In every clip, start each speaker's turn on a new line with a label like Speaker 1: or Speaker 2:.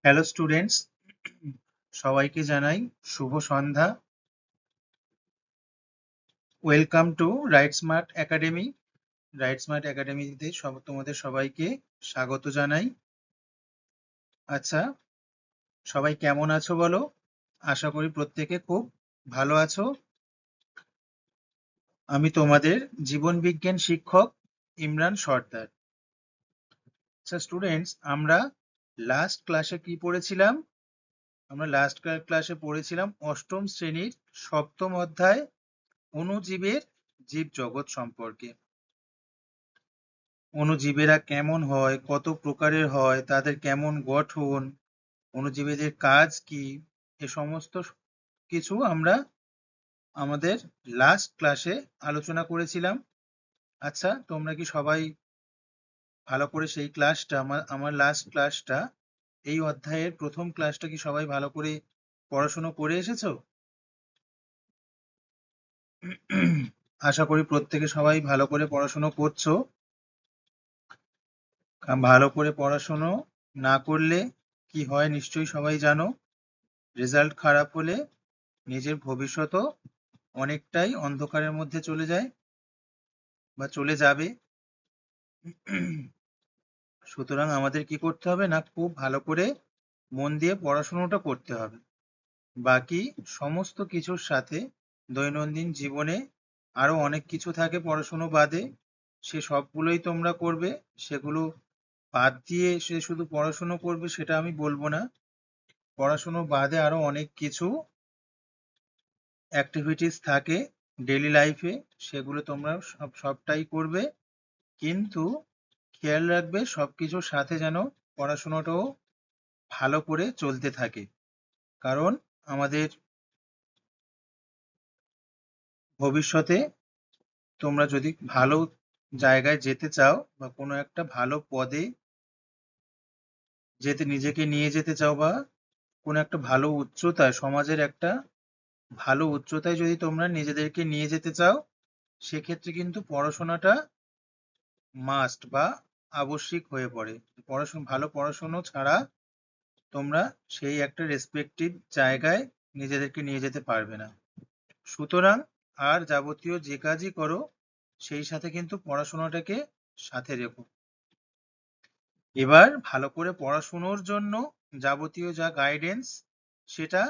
Speaker 1: Hello students, সবাইকে জানাই শুভ সন্ধ্যা। Welcome to Right Smart Academy. Right Smart একাডেমিতে তোমাদের সবাইকে স্বাগত জানাই। আচ্ছা, সবাই কেমন আছো বলো? আশা করি প্রত্যেকে খুব ভালো আছো। আমি তোমাদের জীবন বিজ্ঞান শিক্ষক ইমরান সর্দার। আচ্ছা স্টুডেন্টস, আমরা লাস্ট ক্লাসে কি পড়েছিলাম? আমরা লাস্ট ক্লাসে পড়েছিলাম অষ্টম শ্রেণীর সপ্তম অধ্যায় অণুজীবের জীবজগৎ সম্পর্কে। অণুজীবেরা কেমন হয়, কত প্রকারের হয়, তাদের কেমন গঠন, অণুজীবীদের কাজ কি, এ সমস্ত কিছু আমরা আমাদের লাস্ট ক্লাসে আলোচনা করেছিলাম। আচ্ছা, তোমরা কি সবাই ভালো করে সেই ক্লাসটা, আমার লাস্ট ক্লাসটা, এই অধ্যায়ের প্রথম ক্লাসটা কি সবাই ভালো করে পড়াশোনা করে এসেছো? আশা করি প্রত্যেকে সবাই ভালো করে পড়াশোনা করছো। ভালো করে পড়াশোনা না করলে কি হয় নিশ্চয়ই সবাই জানো। রেজাল্ট খারাপ হলে নিজের ভবিষ্যৎও অনেকটাই অন্ধকারের মধ্যে চলে যায় বা চলে যাবে। সুতরাং আমাদের কি করতে হবে না, খুব ভালো করে মন দিয়ে পড়াশোনাটা করতে হবে। বাকি সমস্ত কিছুর সাথে দৈনন্দিন জীবনে আরো অনেক কিছু থাকে পড়াশোনা বাদে, সে সবগুলোই তোমরা করবে। সেগুলো বাদ দিয়ে সে শুধু পড়াশোনা করবে সেটা আমি বলবো না। পড়াশোনা বাদে আরো অনেক কিছু অ্যাক্টিভিটিস থাকে ডেইলি লাইফে, সেগুলো তোমরা সবটাই করবে। কিন্তু খেয়াল রাখবে সবকিছুর সাথে যেন পড়াশোনাটাও ভালো করে চলতে থাকে। কারণ আমাদের ভবিষ্যতে তোমরা যদি ভালো জায়গায় যেতে চাও বা কোনো একটা ভালো পদে নিজেকে নিয়ে যেতে চাও, বা কোনো একটা ভালো উচ্চতায়, সমাজের একটা ভালো উচ্চতায় যদি তোমরা নিজেদেরকে নিয়ে যেতে চাও, সেক্ষেত্রে কিন্তু পড়াশোনাটা মাস্ট বা আবশ্যিক হয়ে পড়ে। ভালো পড়াশোনা ছাড়া তোমরা সেই একটা রেসপেক্টিভ জায়গায় নিজেদেরকে নিয়ে যেতে পারবে না। সুতরাং আর যাবতীয় যে কাজই করো সেই সাথে কিন্তু পড়াশোনাটাকে সাথে রেখো। এবার ভালো করে পড়াশোনার জন্য যাবতীয় যা গাইডেন্স, সেটা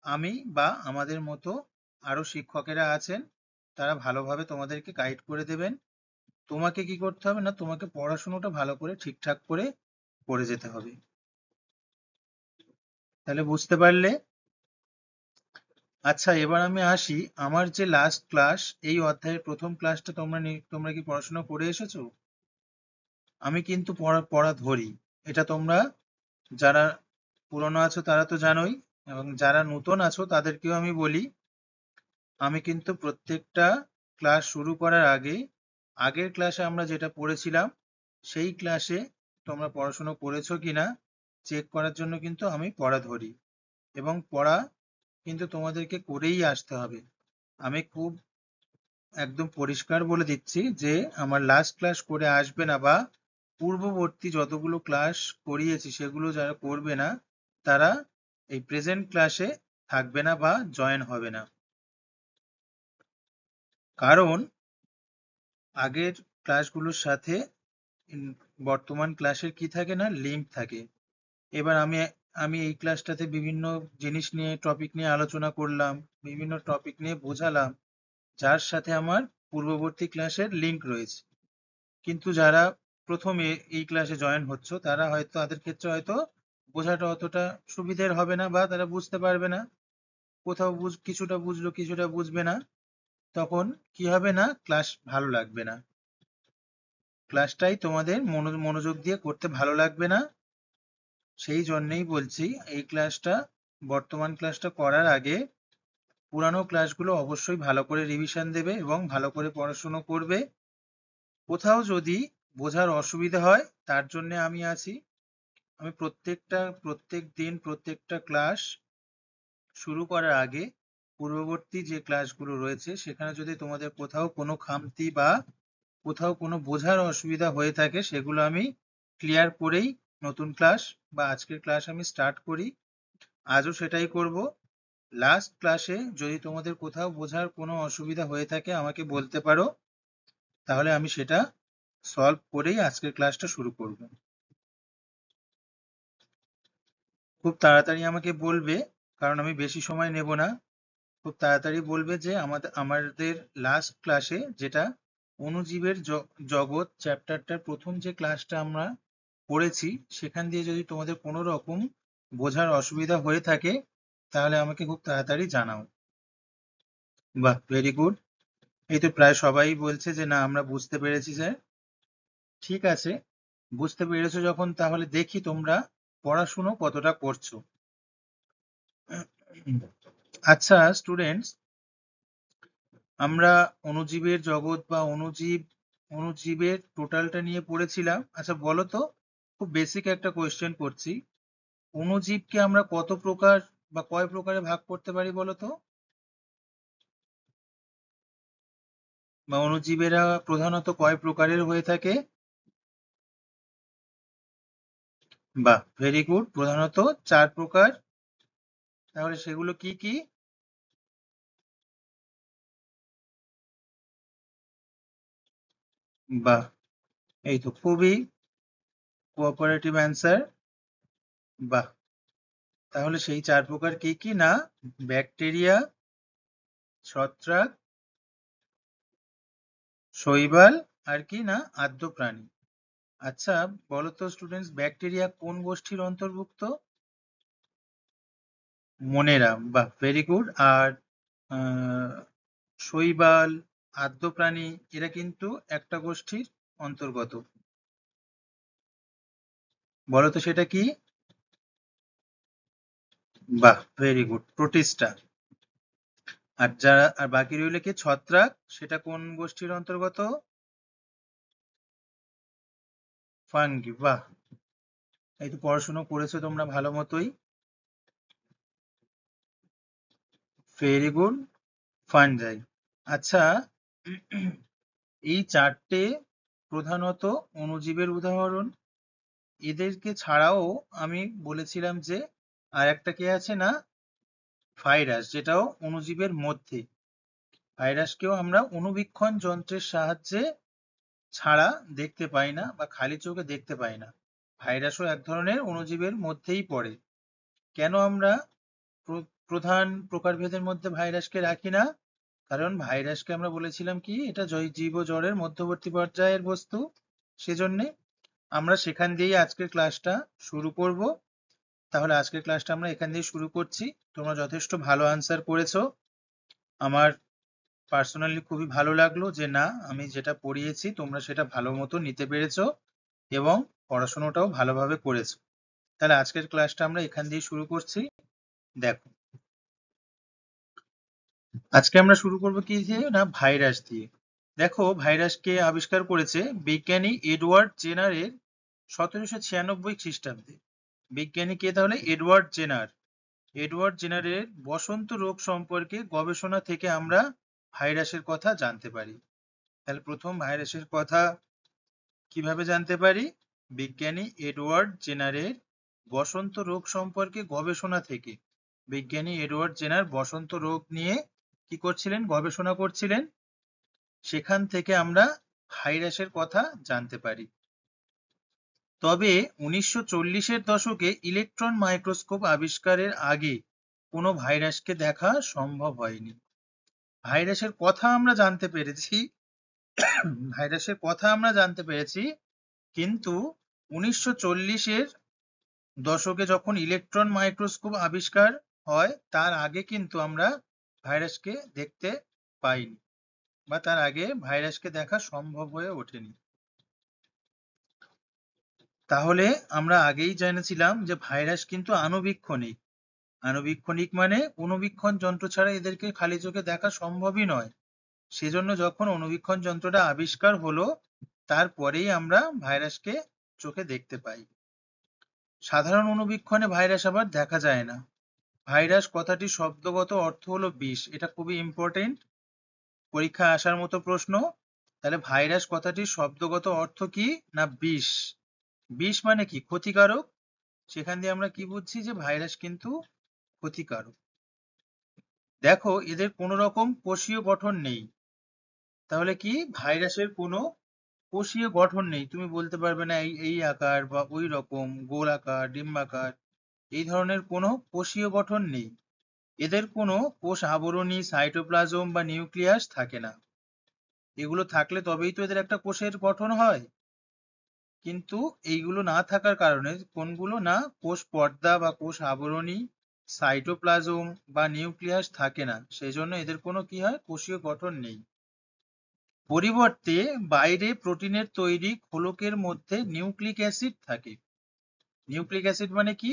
Speaker 1: আমি বা আমাদের মতো আরো শিক্ষকেরা আছেন, তারা ভালোভাবে তোমাদেরকে গাইড করে দেবেন। তোমাকে কি করতে হবে না, তোমাকে পড়াশোনাটা ভালো করে ঠিকঠাক করে করে যেতে হবে। তাহলে বুঝতে পারলে? আচ্ছা, এবার আমি আসি আমার যে লাস্ট ক্লাস, এই অধ্যায়ের প্রথম ক্লাসটা তোমরা কি পড়াশোনা করে এসেছো? আমি কিন্তু পড়া ধরি, এটা তোমরা যারা পুরনো আছো তারা তো জানোই, এবং যারা নতুন আছো তাদেরকেও আমি বলি। আমি কিন্তু প্রত্যেকটা ক্লাস শুরু করার আগে আগের ক্লাসে আমরা যেটা পড়েছিলাম সেই ক্লাসে তোমরা পড়াশোনা করেছো কিনা চেক করার জন্য কিন্তু আমি পড়া ধরি, এবং পড়া কিন্তু তোমাদেরকে করেই আসতে হবে। আমি খুব একদম পরিষ্কার বলে দিচ্ছি যে আমার লাস্ট ক্লাস করে আসবে না, বা পূর্ববর্তী যতগুলো ক্লাস করিয়েছি সেগুলো যারা করবে না, তারা এই প্রেজেন্ট ক্লাসে থাকবে না বা জয়েন হবে না। কারণ আগের ক্লাসগুলোর সাথে বর্তমান ক্লাসের কি থাকে না, লিঙ্ক থাকে। এবার আমি আমি এই ক্লাসটাতে বিভিন্ন জিনিস নিয়ে, টপিক নিয়ে আলোচনা করলাম, বিভিন্ন টপিক নিয়ে বোঝালাম, যার সাথে আমার পূর্ববর্তী ক্লাসের লিঙ্ক রয়েছে। কিন্তু যারা প্রথমে এই ক্লাসে জয়েন হচ্ছ, তারা হয়তো, তাদের ক্ষেত্রে হয়তো বোঝাটা অতটা সুবিধের হবে না, বা তারা বুঝতে পারবে না। কোথাও কিছুটা বুঝলো, কিছুটা বুঝবে না। তখন কি হবে না, ক্লাস ভালো লাগবে না, ক্লাসটাই তোমাদের মনোযোগ দিয়ে করতে ভালো লাগবে না। সেই জন্যেই বলছি, এই ক্লাসটা, বর্তমান ক্লাসটা করার আগে পুরানো ক্লাসগুলো অবশ্যই ভালো করে রিভিশন দেবে এবং ভালো করে পড়াশোনা করবে। কোথাও যদি বোঝার অসুবিধা হয়, তার জন্য আমি আছি। আমি প্রত্যেক দিন প্রত্যেকটা ক্লাস শুরু করার আগে পূর্ববর্তী যে ক্লাসগুলো রয়েছে সেখানে যদি তোমাদের কোথাও কোনো খামতি বা কোথাও কোনো বোঝার অসুবিধা হয়ে থাকে, সেগুলো আমি ক্লিয়ার করেই নতুন ক্লাস বা আজকের ক্লাস আমি স্টার্ট করি। আজও সেটাই করব। লাস্ট ক্লাসে যদি তোমাদের কোথাও বোঝার কোনো অসুবিধা হয়ে থাকে আমাকে বলতে পারো, তাহলে আমি সেটা সলভ করেই আজকের ক্লাসটা শুরু করব। খুব তাড়াতাড়ি আমাকে বলবে, কারণ আমি বেশি সময় নেব না। খুব তাড়াতাড়ি বলবে যে আমাদের লাস্ট ক্লাসে যেটা অণুজীবের জগৎ চ্যাপ্টারটার প্রথম যে ক্লাসটা আমরা পড়েছি, সেখান দিয়ে যদি তোমাদের কোনো রকম বোঝার অসুবিধা হয়ে থাকে তাহলে আমাকে খুব তাড়াতাড়ি জানাও। বাহ, ভেরি গুড। এই তো প্রায় সবাই বলছে যে না আমরা বুঝতে পেরেছি স্যার। ঠিক আছে, বুঝতে পেরেছো যখন তাহলে দেখি তোমরা পড়াশুনো কতটা করছো। আচ্ছা স্টুডেন্টস, আমরা অণুজীবের জগৎ বা অণুজীবের টোটালটা নিয়ে পড়েছিলাম। আচ্ছা বলো তো, খুব বেসিক একটা কোয়েশ্চেন করছি, অণুজীবকে আমরা কত প্রকার বা কয় প্রকারে ভাগ করতে পারি বলো তো? বা অণুজীবেরা প্রধানত কয় প্রকারের হয়ে থাকে? বাহ, ভেরি গুড, প্রধানত 4 প্রকার। তাহলে সেগুলো কি কি? বাহ, এই তো খুবই কোঅপারেটিভ অ্যান্সার। বাহ, তাহলে সেই 4 প্রকার কি কি না? ব্যাকটেরিয়া, ছত্রাক, শৈবাল, আর কি না আদ্য প্রাণী। আচ্ছা বলো তো স্টুডেন্টস, ব্যাকটেরিয়া কোন গোষ্ঠীর অন্তর্ভুক্ত? মনেরা, বাহ ভেরি গুড। আর আহ, শৈবাল, আদ্য প্রাণী, এরা কিন্তু একটা গোষ্ঠীর অন্তর্গত। বলো তো সেটা কি? বাহ ভেরি গুড, প্রোটিস্টা। আর বাকি রইলে কি ছত্রাক, সেটা কোন গোষ্ঠীর অন্তর্গত? ফাঙ্গি, বাহ। এই তো পড়াশোনা করেছো তোমরা ভালো মতোই। Very good, fungi. আচ্ছা, এই 4টে প্রধানত অণুজীবের উদাহরণ। এদেরকে ছাড়াও আমি বলেছিলাম যে আর একটা কে আছে না, ভাইরাস, যেটাও অণুজীবের মধ্যে। ভাইরাসকেও আমরা অণুবীক্ষণ যন্ত্রের সাহায্যে ছাড়া দেখতে পাই না বা খালি চোখে দেখতে পাই না। ভাইরাসও এক ধরনের অণুজীবের মধ্যেই পড়ে। কেন আমরা প্রধান প্রকারভেদের মধ্যে ভাইরাসকে রাখি না? কারণ ভাইরাসকে আমরা বলেছিলাম কি এটা জীব ও জড়ের মধ্যবর্তী পর্যায়ের বস্তু। সেজন্যে আমরা সেখান দিয়েই আজকের ক্লাসটা শুরু করব। তাহলে আজকের ক্লাসটা আমরা এখান দিয়ে শুরু করছি। তোমরা যথেষ্ট ভালো আনসার করেছো। আমার পার্সোনালি খুবই ভালো লাগলো যে না, আমি যেটা পড়িয়েছি তোমরা সেটা ভালো মতো নিতে পেরেছো এবং পড়াশোনাটাও ভালোভাবে করেছো। তাহলে আজকের ক্লাসটা আমরা এখান দিয়ে শুরু করছি। দেখো, আজকে আমরা শুরু করব কি দিয়ে না, ভাইরাস দিয়ে। দেখো, ভাইরাসকে আবিষ্কার করেছে বিজ্ঞানী এডওয়ার্ড জেনারের 1796 খ্রিস্টাব্দে। বিজ্ঞানী কে তাহলে? Edward Jenner. এডওয়ার্ড জেনারের বসন্ত রোগ সম্পর্কে গবেষণা থেকে আমরা ভাইরাসের কথা জানতে পারি। তাহলে প্রথম ভাইরাসের কথা কিভাবে জানতে পারি? বিজ্ঞানী এডওয়ার্ড জেনারের বসন্ত রোগ সম্পর্কে গবেষণা থেকে। বিজ্ঞানী এডওয়ার্ড জেনার বসন্ত রোগ নিয়ে কি করছিলেন? গবেষণা করছিলেন। সেখান থেকে আমরা ভাইরাসের কথা জানতে পারি। তবে 1940-এর দশকে ইলেকট্রন মাইক্রোস্কোপ আবিষ্কারের আগে কোনো ভাইরাসকে দেখা সম্ভব হয়নি। ভাইরাসের কথা আমরা জানতে পেরেছি, ভাইরাসের কথা আমরা জানতে পেরেছি, কিন্তু 1940-এর দশকে যখন ইলেকট্রন মাইক্রোস্কোপ আবিষ্কার হয় তার আগে কিন্তু আমরা ভাইরাসকে দেখতে পাইনি, বা তার আগে ভাইরাসকে দেখা সম্ভব হয়ে ওঠেনি। তাহলে আমরা আগেই জেনেছিলাম যে ভাইরাস কিন্তু আণুবীক্ষণিক। আণুবীক্ষণিক মানে অণুবীক্ষণ যন্ত্র ছাড়া এদেরকে খালি চোখে দেখা সম্ভবই নয়। সেজন্য যখন অণুবীক্ষণ যন্ত্রটা আবিষ্কার হলো তারপরেই আমরা ভাইরাসকে চোখে দেখতে পাই। সাধারণ অণুবীক্ষণে ভাইরাস আবার দেখা যায় না। ভাইরাস কথাটির শব্দগত অর্থ হলো বিষ। এটা খুবই ইম্পর্টেন্ট, পরীক্ষায় আসার মতো প্রশ্ন। তাহলে ভাইরাস কথাটির শব্দগত অর্থ কি না, বিষ। বিষ মানে কি? ক্ষতিকারক। সেখান দিয়ে আমরা কি বুঝছি? যে ভাইরাস কিন্তু ক্ষতিকারক। দেখো এদের কোনো রকম কোষীয় গঠন নেই। তাহলে কি? ভাইরাসের কোনো কোষীয় গঠন নেই। তুমি বলতে পারবে না এই এই আকার বা ওই রকম গোল আকার, ডিম্বাকার, এই ধরনের কোনো কোষীয় গঠন নেই। এদের কোনো কোষ আবরণী, সাইটোপ্লাজম বা নিউক্লিয়াস থাকে না। এগুলো থাকলে তবেই তো এদের একটা কোষের গঠন হয়। কিন্তু এইগুলো না থাকার কারণে কোনগুলো না, কোষ পর্দা বা কোষ আবরণী, সাইটোপ্লাজম বা নিউক্লিয়াস থাকে না, সেই জন্য এদের কোনো কি হয়? কোষীয় গঠন নেই। পরিবর্তে বাইরে প্রোটিনের তৈরি খোলকের মধ্যে নিউক্লিক অ্যাসিড থাকে। নিউক্লিক অ্যাসিড মানে কি?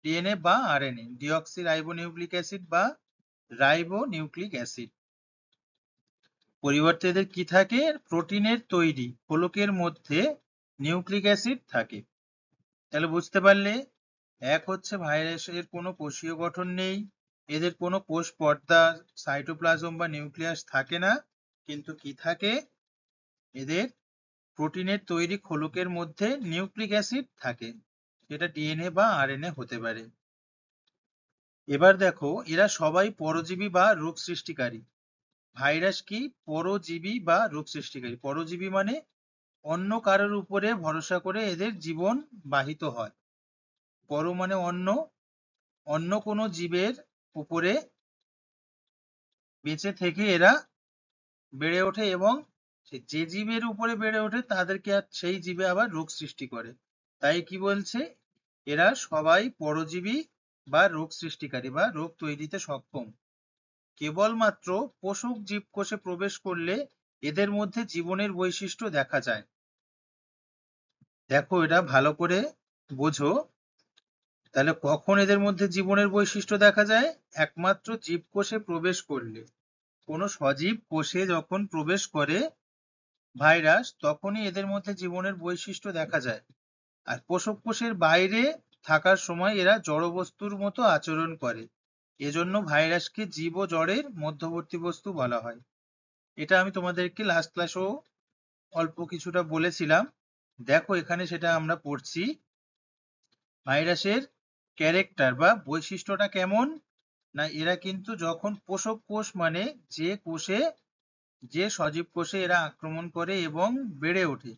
Speaker 1: ডিএনএ বা RNA, deoxy ribo nucleic acid বা রাইবো নিউক্লিক অ্যাসিড। পরিবর্তে এদের কি থাকে? প্রোটিনের তৈরি খোলকের মধ্যে নিউক্লিক অ্যাসিড থাকে। তাহলে বুঝতে পারলে, এক হচ্ছে ভাইরাসের কোনো কোষীয় গঠন নেই, এদের কোনো কোষ পর্দা, সাইটোপ্লাজম বা নিউক্লিয়াস থাকে না, কিন্তু কি থাকে? এদের প্রোটিনের তৈরি খোলকের মধ্যে নিউক্লিক অ্যাসিড থাকে, যেটা ডিএনএ বা আরএনএ হতে পারে। এবার দেখো, এরা সবাই পরজীবী বা রোগ সৃষ্টিকারী। ভাইরাস কি? পরজীবী বা রোগ সৃষ্টিকারী। পরজীবী মানে অন্য কারোর উপরে ভরসা করে এদের জীবন বাহিত হয়। পর মানে অন্য, অন্য কোনো জীবের উপরে বেঁচে থেকে এরা বেড়ে ওঠে, এবং যে জীবের উপরে বেড়ে ওঠে তাদেরকে আর সেই জীবে আবার রোগ সৃষ্টি করে। তাই কি বলছে? এরা সবাই পরজীবী বা রোগ সৃষ্টিকারী বা রোগ তৈরিতে সক্ষম। কেবলমাত্র পোষক জীবকোষে প্রবেশ করলে এদের মধ্যে জীবনের বৈশিষ্ট্য দেখা যায়। দেখো এটা ভালো করে বোঝো। তাহলে কখন এদের মধ্যে জীবনের বৈশিষ্ট্য দেখা যায়? একমাত্র জীবকোষে প্রবেশ করলে। কোনো সজীব কোষে যখন প্রবেশ করে ভাইরাস, তখনই এদের মধ্যে জীবনের বৈশিষ্ট্য দেখা যায়। আর পোষক কোষের বাইরে থাকার সময় এরা জড়বস্তুর মতো আচরণ করে। এজন্য ভাইরাসকে জীব ও জড়ের মধ্যবর্তী বস্তু বলা হয়। এটা আমি তোমাদেরকে লাস্ট ক্লাসেও অল্প কিছুটা বলেছিলাম। দেখো এখানে সেটা আমরা পড়ছি। ভাইরাসের ক্যারেক্টার বা বৈশিষ্ট্যটা কেমন? না, এরা কিন্তু যখন পোষক কোষ মানে যে কোষে, যে সজীব কোষে এরা আক্রমণ করে এবং বেড়ে ওঠে,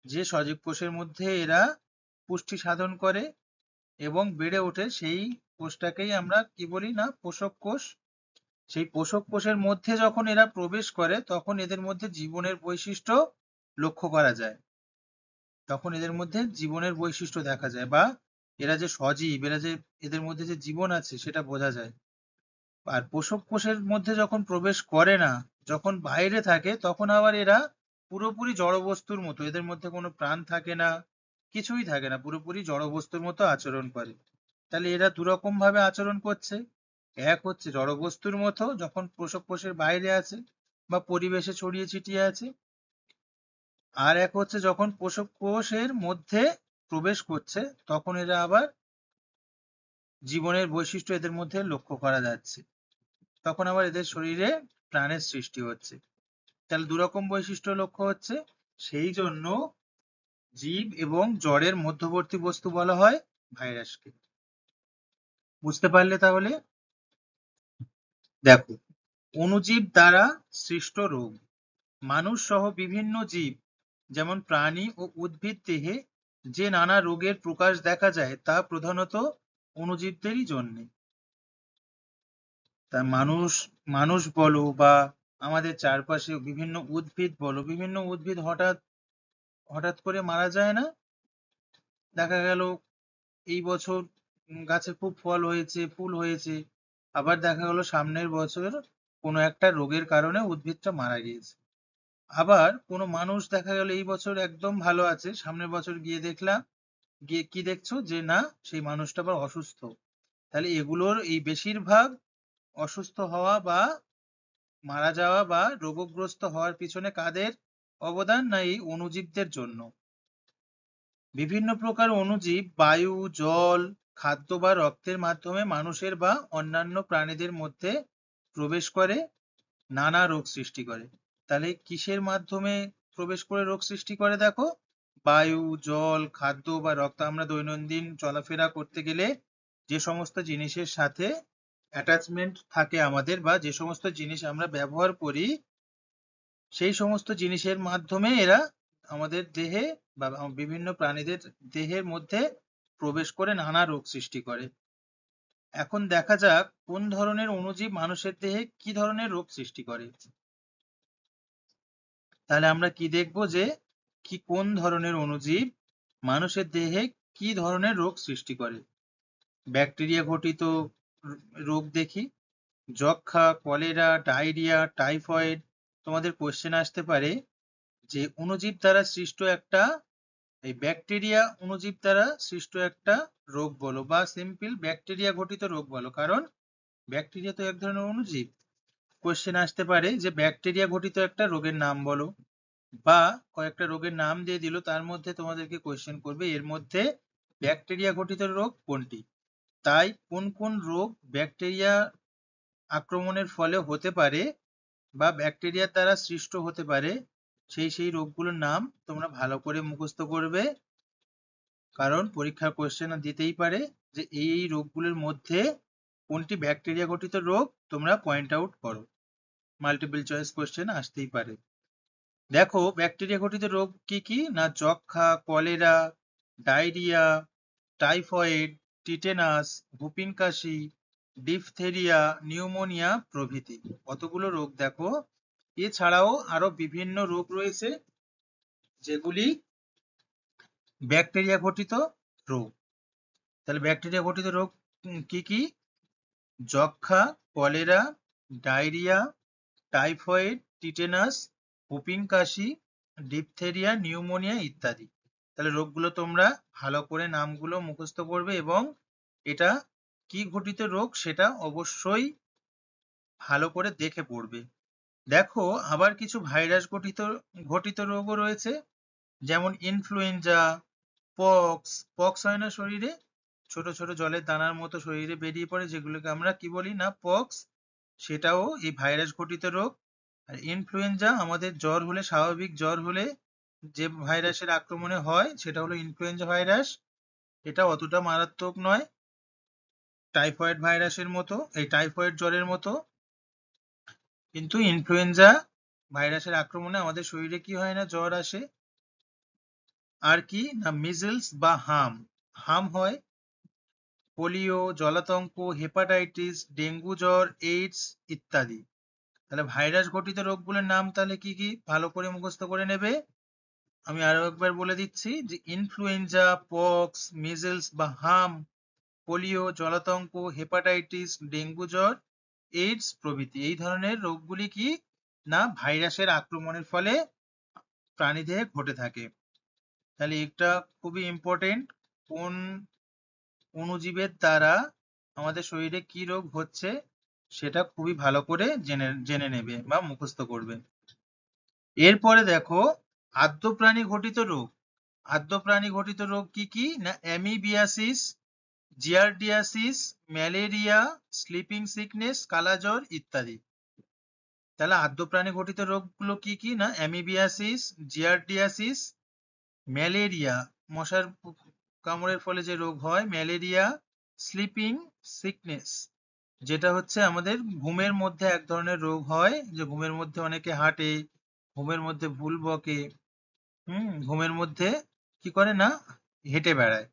Speaker 1: যে সজীব কোষের মধ্যে এরা পুষ্টি সাধন করে এবং বেড়ে ওঠে, সেই কোষটাকেই আমরা কি বলি? না, পোষক কোষ। সেই পোষক কোষের মধ্যে যখন এরা প্রবেশ করে তখন এদের মধ্যে জীবনের বৈশিষ্ট্য লক্ষ্য করা যায়। তখন এদের মধ্যে জীবনের বৈশিষ্ট্য দেখা যায়, বা এরা যে সজীব, এরা যে, এদের মধ্যে যে জীবন আছে সেটা বোঝা যায়। আর পোষক কোষের মধ্যে যখন প্রবেশ করে না, যখন বাইরে থাকে, তখন আবার এরা পুরোপুরি জড়বস্তুর মতো, এদের মধ্যে কোনো প্রাণ থাকে না, কিছুই থাকে না, পুরোপুরি জড়বস্তুর মতো আচরণ করে। তাহলে এরা দুরকম ভাবে আচরণ করছে। এক হচ্ছে জড়বস্তুর মতো যখন পোষক কোষের বাইরে আছে বা পরিবেশে ছড়িয়ে ছিটিয়ে আছে, আর এক হচ্ছে যখন পোষক কোষের মধ্যে প্রবেশ করছে, তখন এরা আবার জীবনের বৈশিষ্ট্য এদের মধ্যে লক্ষ্য করা যাচ্ছে, তখন আবার এদের শরীরে প্রাণের সৃষ্টি হচ্ছে। তাহলে দুরকম বৈশিষ্ট্য লক্ষ্য হচ্ছে। সেই জন্য জীব এবং জড়ের মধ্যবর্তী বস্তু বলা হয় ভাইরাসকে। বুঝতে পারলে তাহলে? দেখো, অণুজীব দ্বারা সৃষ্ট রোগ। মানুষ সহ বিভিন্ন জীব, যেমন প্রাণী ও উদ্ভিদ দেহে যে নানা রোগের প্রকাশ দেখা যায় তা প্রধানত অণুজীবদেরই জন্যে। তা মানুষ, মানুষ বলো বা আমাদের চারপাশে বিভিন্ন উদ্ভিদ বলো, বিভিন্ন উদ্ভিদ হঠাৎ হঠাৎ করে মারা যায় না। দেখা গেল এই বছর গাছে খুব ফল হয়েছে, ফুল হয়েছে, আবার দেখা গেল সামনের বছর কোনো একটা রোগের কারণে উদ্ভিদটা মারা গিয়েছে। আবার কোনো মানুষ দেখা গেল এই বছর একদম ভালো আছে, সামনের বছর গিয়ে দেখলাম, গিয়ে কি দেখছো? যে না, সেই মানুষটা আবার অসুস্থ। তাহলে এগুলোর এই বেশিরভাগ অসুস্থ হওয়া বা মারা যাওয়া বা রোগগ্রস্ত হওয়ার পিছনে কাদের অবদান? না, এই অণুজীবদের জন্য। বিভিন্ন প্রকার অণুজীব বায়ু, জল, খাদ্য বা রক্তের মাধ্যমে মানুষের বা অন্যান্য প্রাণীদের মধ্যে প্রবেশ করে নানা রোগ সৃষ্টি করে। তাহলে কিসের মাধ্যমে প্রবেশ করে রোগ সৃষ্টি করে? দেখো, বায়ু, জল, খাদ্য বা রক্ত। আমরা দৈনন্দিন চলাফেরা করতে গেলে যে সমস্ত জিনিসের সাথে অ্যাটাচমেন্ট থাকে আমাদের, বা যে সমস্ত জিনিস আমরা ব্যবহার করি, সেই সমস্ত জিনিসের মাধ্যমে এরা আমাদের দেহে বা বিভিন্ন প্রাণীদের দেহের মধ্যে প্রবেশ করে নানা রোগ সৃষ্টি করে। এখন দেখা যাক কোন ধরনের অণুজীব মানুষের দেহে কি ধরনের রোগ সৃষ্টি করে। তাহলে আমরা কি দেখব যে কোন ধরনের অণুজীব মানুষের দেহে কি ধরনের রোগ সৃষ্টি করে। ব্যাকটেরিয়া ঘটিত রোগ দেখি। যক্ষা, কলেরা, ডায়রিয়া, টাইফয়েড। তোমাদের কোশ্চেন আসতে পারে যে অণুজীব দ্বারা সৃষ্ট একটা, এই ব্যাকটেরিয়া অণুজীব দ্বারা সৃষ্ট একটা রোগ বলো, বা সিম্পল ব্যাকটেরিয়া ঘটিত রোগ বলো, কারণ ব্যাকটেরিয়া তো এক ধরনের অণুজীব। কোশ্চেন আসতে পারে যে ব্যাকটেরিয়া ঘটিত একটা রোগের নাম বলো, বা কয়েকটা রোগের নাম দিয়ে দিল, তার মধ্যে তোমাদেরকে কোশ্চেন করবে এর মধ্যে ব্যাকটেরিয়া ঘটিত রোগ কোনটি। তাই কোন কোন রোগ ব্যাকটেরিয়া আক্রমণের ফলে হতে পারে বা ব্যাকটেরিয়ার দ্বারা সৃষ্ট হতে পারে, সেই রোগগুলোর নাম তোমরা ভালো করে মুখস্থ করবে, কারণ পরীক্ষার কোশ্চেন দিতেই পারে যে এই রোগগুলোর মধ্যে কোনটি ব্যাকটেরিয়া ঘটিত রোগ, তোমরা পয়েন্ট আউট করো। মাল্টিপল চয়েস কোশ্চেন আসতেই পারে। দেখো ব্যাকটেরিয়া ঘটিত রোগ কি কি না, যক্ষা, কলেরা, ডায়রিয়া, টাইফয়েড, টিটেনাস, হুপিন কাশি, ডিফথেরিয়া, নিউমোনিয়া প্রভৃতি। কতগুলো রোগ দেখো। এছাড়াও আরো বিভিন্ন রোগ রয়েছে যেগুলি ব্যাকটেরিয়া ঘটিত রোগ। তাহলে ব্যাকটেরিয়া ঘটিত রোগ কি কি? যক্ষা, cholera, diarrhoea, typhoid, tetanus, whooping কাশি, ডিপথেরিয়া, নিউমোনিয়া ইত্যাদি। তাহলে রোগগুলো তোমরা ভালো করে নামগুলো মুখস্থ করবে এবং এটা কি ঘটিত রোগ সেটা অবশ্যই ভালো করে দেখে পড়বে। দেখো আবার কিছু ভাইরাস ঘটিত রোগও রয়েছে, যেমন ইনফ্লুয়েঞ্জা, পক্স। পক্স হয় না শরীরে, ছোট ছোট জলের দানার মতো শরীরে বেরিয়ে পড়ে, যেগুলোকে আমরা কি বলি না পক্স, সেটাও এই ভাইরাস ঘটিত রোগ। আর ইনফ্লুয়েঞ্জা আমাদের জ্বর হলে, স্বাভাবিক জ্বর হলে যে ভাইরাসের আক্রমণে হয় সেটা হলো ইনফ্লুয়েঞ্জা ভাইরাস। এটা অতটা মারাত্মক নয়, টাইফয়েড ভাইরাসের মতো, এই টাইফয়েড জ্বরের মতো। কিন্তু ইনফ্লুয়েঞ্জা ভাইরাসের আক্রমণে আমাদের শরীরে কি হয় না, জ্বর আসে। আর কি না মিজলস বা হাম হয়, পোলিও, জলাতঙ্ক, হেপাটাইটিস, ডেঙ্গু জ্বর, এইডস ইত্যাদি। তাহলে ভাইরাস ঘটিত রোগগুলোর নাম তাহলে কি কি ভালো করে মুখস্থ করে নেবে। আমি আরো একবার বলে দিচ্ছি যে ইনফ্লুয়েঞ্জা, পক্স, মিজলস বা পোলিও, জলাতঙ্ক, হেপাটাইটিস, ডেঙ্গু জ্বর, এইডস প্রভৃতি। এই ধরনের রোগগুলি কি না ভাইরাসের আক্রমণের ফলে প্রাণীদেহে ঘটে থাকে। তাহলে এটা খুবই ইম্পর্টেন্ট, কোন অণুজীবের দ্বারা আমাদের শরীরে কি রোগ হচ্ছে সেটা খুবই ভালো করে জেনে নেবে বা মুখস্থ করবে। এরপরে দেখো আদ্য প্রাণী ঘটিত রোগ। আদ্য প্রাণী ঘটিত রোগ কি কি না অ্যামিবিয়াসিস, জিয়ারডিয়াসিস, ম্যালেরিয়া, স্লিপিং সিকনেস, কালাজ্বর ইত্যাদি। তাহলে আদ্য প্রাণী ঘটিত রোগগুলো কি কি না অ্যামিবিয়াসিস, জিয়ারডিয়াসিস, ম্যালেরিয়া, মশার কামড়ের ফলে যে রোগ হয় ম্যালেরিয়া, স্লিপিং সিকনেস যেটা হচ্ছে আমাদের ঘুমের মধ্যে এক ধরনের রোগ হয়, যে ঘুমের মধ্যে অনেকে হাঁটে, ঘুমের মধ্যে ভুল বকে, ঘুমের মধ্যে কি করে না হেঁটে বেড়ায়,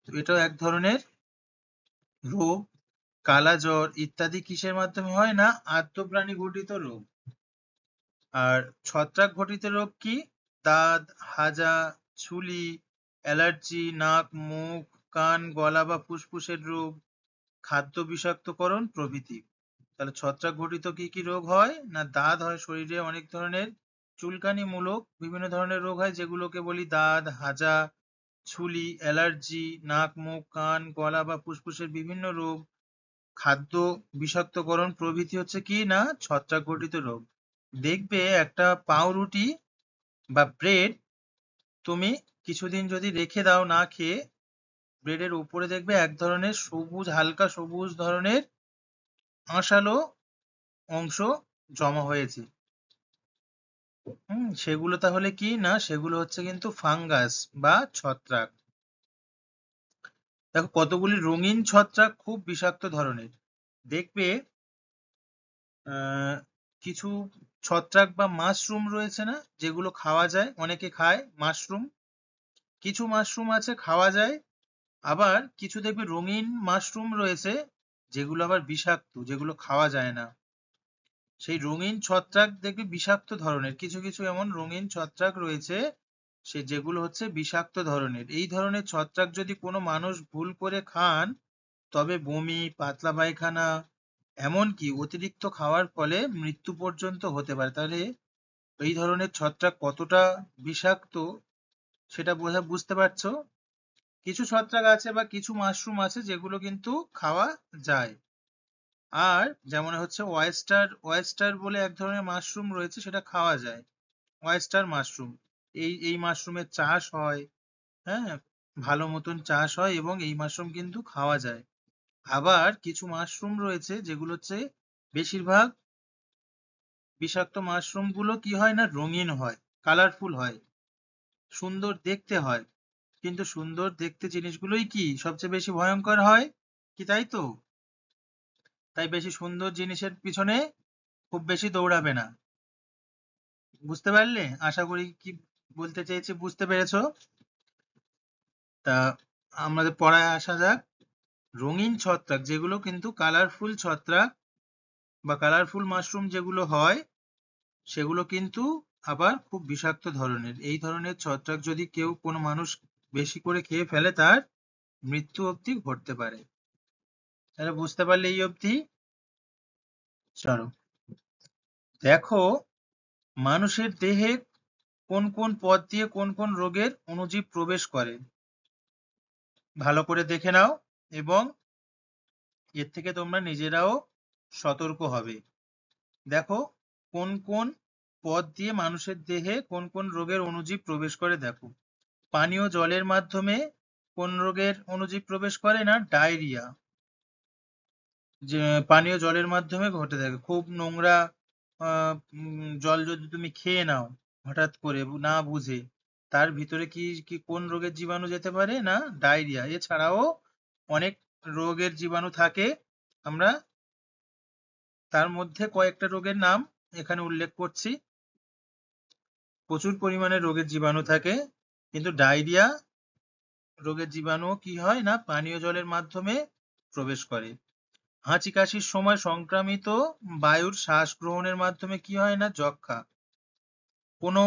Speaker 1: তো এটাও এক ধরনের রোগ। কালাজ্বর ইত্যাদি কিসের মাধ্যমে হয় না আদ্য প্রাণী ঘটিত রোগ। আর ছত্রাক ঘটিত রোগ কি দাঁত, হাজা, ছুলি, অ্যালার্জি, নাক, মুখ, কান, গলা বা ফুসফুসের রোগ, খাদ্য বিষাক্তকরণ প্রভৃতি। তাহলে ছত্রাক ঘটিত কি কি রোগ হয় না দাঁত হয়, শরীরে অনেক ধরনের চুলকানি মূলক বিভিন্ন ধরনের রোগ হয়, যেগুলোকে বলি দাঁত, হাজা, ছুলি, অ্যালার্জি, নাক, মুখ, কান, গলা বা ফুসফুসের বিভিন্ন রোগ, খাদ্য বিষাক্তকরণ প্রভৃতি হচ্ছে কি না ছত্রাক ঘটিত রোগ। দেখবে একটা পাউরুটি বা ব্রেড তুমি কিছুদিন যদি রেখে দাও না খেয়ে, ব্রেডের উপরে দেখবে এক ধরনের সবুজ, হালকা সবুজ ধরনের আঁশালো অংশ জমা হয়েছে। সেগুলো তাহলে কি না, সেগুলো হচ্ছে কিন্তু ফাঙ্গাস বা ছত্রাক। দেখো কতগুলি রঙিন ছত্রাক খুব বিষাক্ত ধরনের। দেখবে কিছু ছত্রাক বা মাশরুম রয়েছে না, যেগুলো খাওয়া যায়, অনেকে খায় মাশরুম। কিছু মাশরুম আছে খাওয়া যায়, আবার কিছু দেখবে রঙিন মাশরুম রয়েছে যেগুলো আবার বিষাক্ত, যেগুলো খাওয়া যায় না। সেই রঙিন ছত্রাক দেখবে বিষাক্ত ধরনের, কিছু কিছু এমন রঙিন ছত্রাক রয়েছে সে যেগুলো হচ্ছে বিষাক্ত ধরনের। এই ধরনের ছত্রাক যদি কোনো মানুষ ভুল করে খান, তবে বমি, পাতলা পায়খানা, এমনকি অতিরিক্ত খাওয়ার ফলে মৃত্যু পর্যন্ত হতে পারে। তাহলে এই ধরনের ছত্রাক কতটা বিষাক্ত সেটা বুঝতে পারছো। কিছু ছত্রাক আছে বা কিছু মাশরুম আছে যেগুলো কিন্তু খাওয়া যায়। আর যেমন হচ্ছে ওয়েস্টার ওয়েস্টার বলে এক ধরনের মাশরুম রয়েছে, সেটা খাওয়া যায়, ওয়েস্টার মাশরুম। এই মাশরুমের চাষ হয়, হ্যাঁ, ভালো মতন চাষ হয় এবং এই মাশরুম কিন্তু খাওয়া যায়। আবার কিছু মাশরুম রয়েছে যেগুলো হচ্ছে বেশিরভাগ বিষাক্ত মাশরুম গুলো কি হয় না, রঙিন হয়, কালারফুল হয়, সুন্দর দেখতে হয়। কিন্তু সুন্দর দেখতে জিনিসগুলোই কি সবচেয়ে বেশি ভয়ঙ্কর হয়, কি তাই তো? তাই বেশি সুন্দর জিনিসের পিছনে খুব বেশি দৌড়াবে না। বুঝতে পারলে? আশা করি কি বলতে চেয়েছি বুঝতে পেরেছো। তা আমাদের পড়ায় আসা যাক। রঙিন ছত্রাক যেগুলো কিন্তু কালারফুল ছত্রাক বা কালারফুল মাশরুম যেগুলো হয়, সেগুলো কিন্তু আবার খুব বিষাক্ত ধরনের। এই ধরনের ছত্রাক যদি কেউ কোনো মানুষ বেশি করে খেয়ে ফেলে, তার মৃত্যু অবধি ঘটতে পারে। তাহলে বুঝতে পারলে এই অবধি? চলো দেখো, মানুষের দেহে কোন কোন পথ দিয়ে কোন কোন রোগের অণুজীব প্রবেশ করে, ভালো করে দেখে নাও এবং এর থেকে তোমরা নিজেরাও সতর্ক হবে। দেখো কোন কোন পথ দিয়ে মানুষের দেহে কোন কোন রোগের অণুজীব প্রবেশ করে। দেখো, পানীয় জলের মাধ্যমে কোন রোগের অণুজীব প্রবেশ করে না, ডায়রিয়া। যে পানীয় জলের মাধ্যমে ঘটে থাকে, খুব নোংরা জল যদি তুমি খেয়ে নাও হঠাৎ করে না বুঝে, তার ভিতরে কি কি কোন রোগের জীবাণু যেতে পারে না, ডায়রিয়া। এছাড়াও অনেক রোগের জীবাণু থাকে, আমরা তার মধ্যে কয়েকটা রোগের নাম এখানে উল্লেখ করছি। প্রচুর পরিমাণে রোগের জীবাণু থাকে, কিন্তু ডায়রিয়া রোগের জীবাণু কি হয় না, পানীয় জলের মাধ্যমে প্রবেশ করে। হাঁচি কাশির সময় সংক্রামিত বায়ুর শ্বাস গ্রহণের মাধ্যমে কি হয় না, যক্ষ্মা। কোনো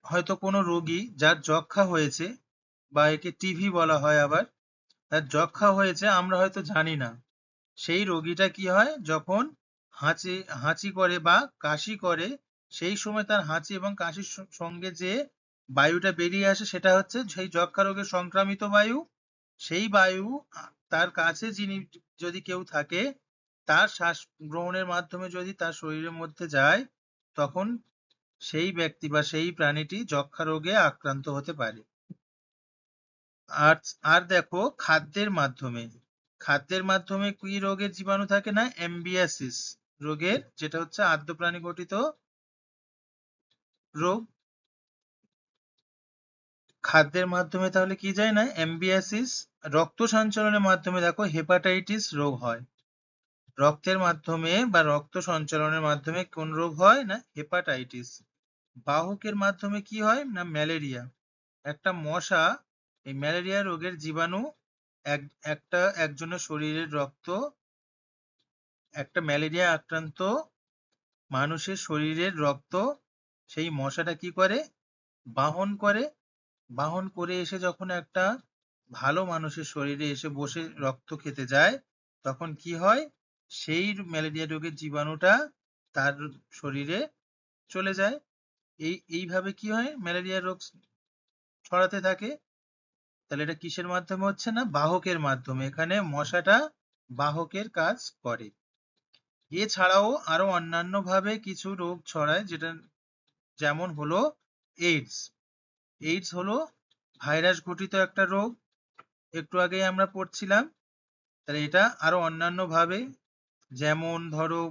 Speaker 1: হয়তো কোনো রোগী যার যক্ষ্মা হয়েছে, বা একে টিভি বলা হয় আবার, তার যক্ষ্মা হয়েছে আমরা হয়তো জানি না। সেই রোগীটা কি হয়, যখন হাঁচি হাঁচি করে বা কাশি করে, সেই সময় তার হাঁচি এবং কাশির সঙ্গে যে বায়ুটা বেরিয়ে আসে, সেটা হচ্ছে সেই যক্ষ্মা রোগের সংক্রামিত বায়ু। সেই বায়ু তার কাছে যিনি যদি কেউ থাকে, তার শ্বাস গ্রহণের মাধ্যমে যদি তার শরীরের মধ্যে যায়, তখন সেই ব্যক্তি বা সেই প্রাণীটি যক্ষ্মা রোগে আক্রান্ত হতে পারে। আর আর দেখো খাদ্যের মাধ্যমে কি রোগের জীবাণু থাকে না, এমবিয়াসিস রোগের, যেটা হচ্ছে আদ্য প্রাণী গঠিত রোগ। খাদ্যের মাধ্যমে তাহলে কি যায় না, এমবিয়াসিস। রক্ত সঞ্চালনের মাধ্যমে দেখো হেপাটাইটিস রোগ হয়। রক্তের মাধ্যমে বা রক্ত সঞ্চালনের মাধ্যমে কোন রোগ হয় না, হেপাটাইটিস। বাহকের মাধ্যমে কি হয় না, ম্যালেরিয়া। একটা মশা, এই ম্যালেরিয়া রোগের জীবাণু এক একটা একজনের শরীরের রক্ত, একটা ম্যালেরিয়া আক্রান্ত মানুষের শরীরের রক্ত সেই মশাটা কি করে, বাহন করে। বাহন করে এসে যখন একটা ভালো মানুষের শরীরে এসে বসে রক্ত খেতে যায়, তখন কি হয়, সেই ম্যালেরিয়া রোগের জীবাণুটা তার শরীরে চলে যায়। এইভাবে কি হয়, ম্যালেরিয়া রোগ ছড়াতে থাকে। তাহলে এটা কিসের মাধ্যমে হচ্ছে না, বাহকের মাধ্যমে। এখানে মশাটা বাহকের কাজ করে। এছাড়াও আরো অন্যান্য ভাবে কিছু রোগ ছড়ায়, যেটা যেমন হলো এইডস। এইডস হলো ভাইরাস ঘটিত একটা রোগ, একটু আগেই আমরা পড়ছিলাম। তাহলে এটা আরো অন্যান্য ভাবে, যেমন ধরো